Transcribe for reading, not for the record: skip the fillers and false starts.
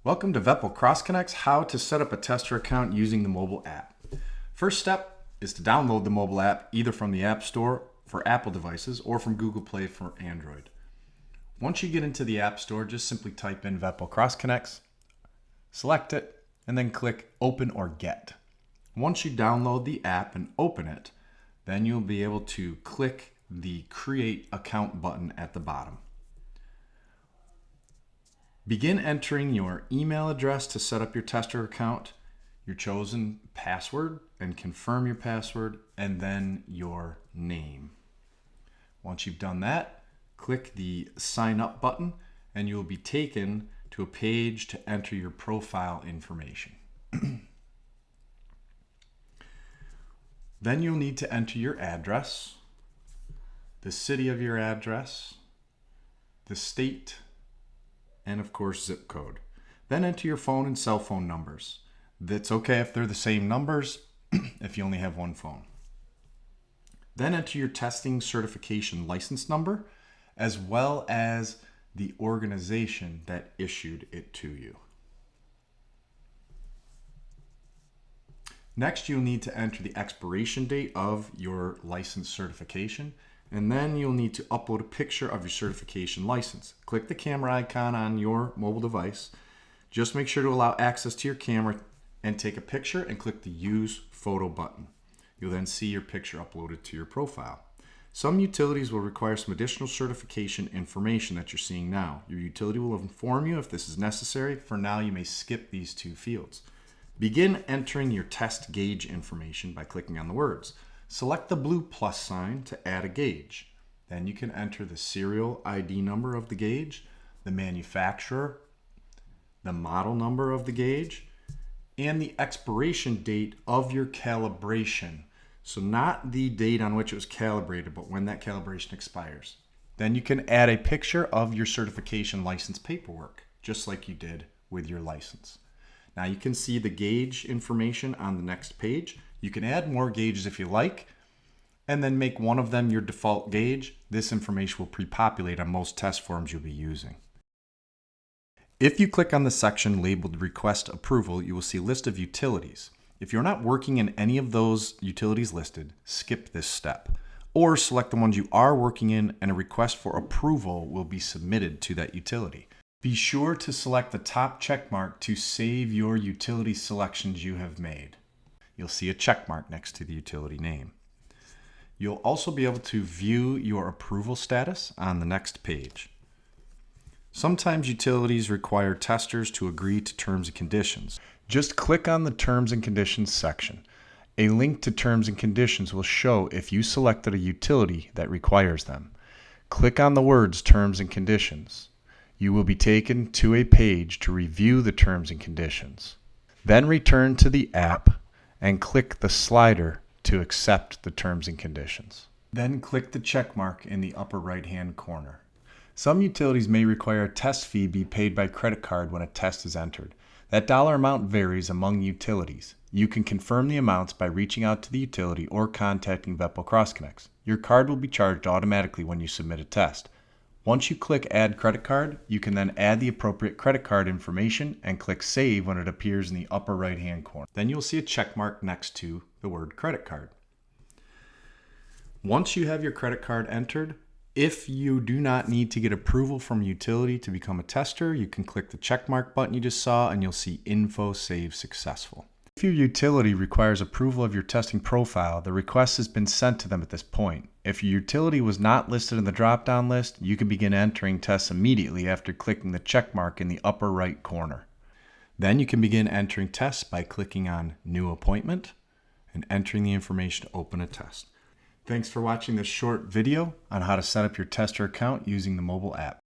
Welcome to Veppel Cross Connects, how to set up a tester account using the mobile app. First step is to download the mobile app either from the App Store for Apple devices or from Google Play for Android. Once you get into the App Store, just simply type in Veppel Cross Connects, select it, and then click Open or Get. Once you download the app and open it, then you'll be able to click the Create Account button at the bottom. Begin entering your email address to set up your tester account, your chosen password, and confirm your password, and then your name. Once you've done that, click the Sign Up button, and you'll be taken to a page to enter your profile information. Then you'll need to enter your address, the city of your address, the state, and of course zip code. Then enter your phone and cell phone numbers. That's okay if they're the same numbers if you only have one phone. Then enter your testing certification license number as well as the organization that issued it to you. Next, you'll need to enter the expiration date of your license certification, and then you'll need to upload a picture of your certification license. Click the camera icon on your mobile device. Just make sure to allow access to your camera and take a picture and click the Use Photo button. You'll then see your picture uploaded to your profile. Some utilities will require some additional certification information that you're seeing now. Your utility will inform you if this is necessary. For now, you may skip these two fields. Begin entering your test gauge information by clicking on the words. Select the blue plus sign to add a gauge. Then you can enter the serial ID number of the gauge, the manufacturer, the model number of the gauge, and the expiration date of your calibration. So not the date on which it was calibrated, but when that calibration expires. Then you can add a picture of your certification license paperwork, just like you did with your license. Now you can see the gauge information on the next page. You can add more gauges if you like, and then make one of them your default gauge. This information will pre-populate on most test forms you'll be using. If you click on the section labeled Request Approval, you will see a list of utilities. If you're not working in any of those utilities listed, skip this step, or select the ones you are working in and a request for approval will be submitted to that utility. Be sure to select the top check mark to save your utility selections you have made. You'll see a check mark next to the utility name. You'll also be able to view your approval status on the next page. Sometimes utilities require testers to agree to terms and conditions. Just click on the Terms and Conditions section. A link to Terms and Conditions will show if you selected a utility that requires them. Click on the words Terms and Conditions. You will be taken to a page to review the terms and conditions. Then return to the app and click the slider to accept the terms and conditions. Then click the check mark in the upper right-hand corner. Some utilities may require a test fee be paid by credit card when a test is entered. That dollar amount varies among utilities. You can confirm the amounts by reaching out to the utility or contacting Veppel Cross Connects. Your card will be charged automatically when you submit a test. Once you click Add Credit Card, you can then add the appropriate credit card information and click Save when it appears in the upper right-hand corner. Then you'll see a check mark next to the word credit card. Once you have your credit card entered, if you do not need to get approval from a utility to become a tester, you can click the check mark button you just saw and you'll see Info Save Successful. If your utility requires approval of your testing profile, the request has been sent to them at this point. If your utility was not listed in the drop-down list, you can begin entering tests immediately after clicking the check mark in the upper right corner. Then you can begin entering tests by clicking on New Appointment and entering the information to open a test. Thanks for watching this short video on how to set up your tester account using the mobile app.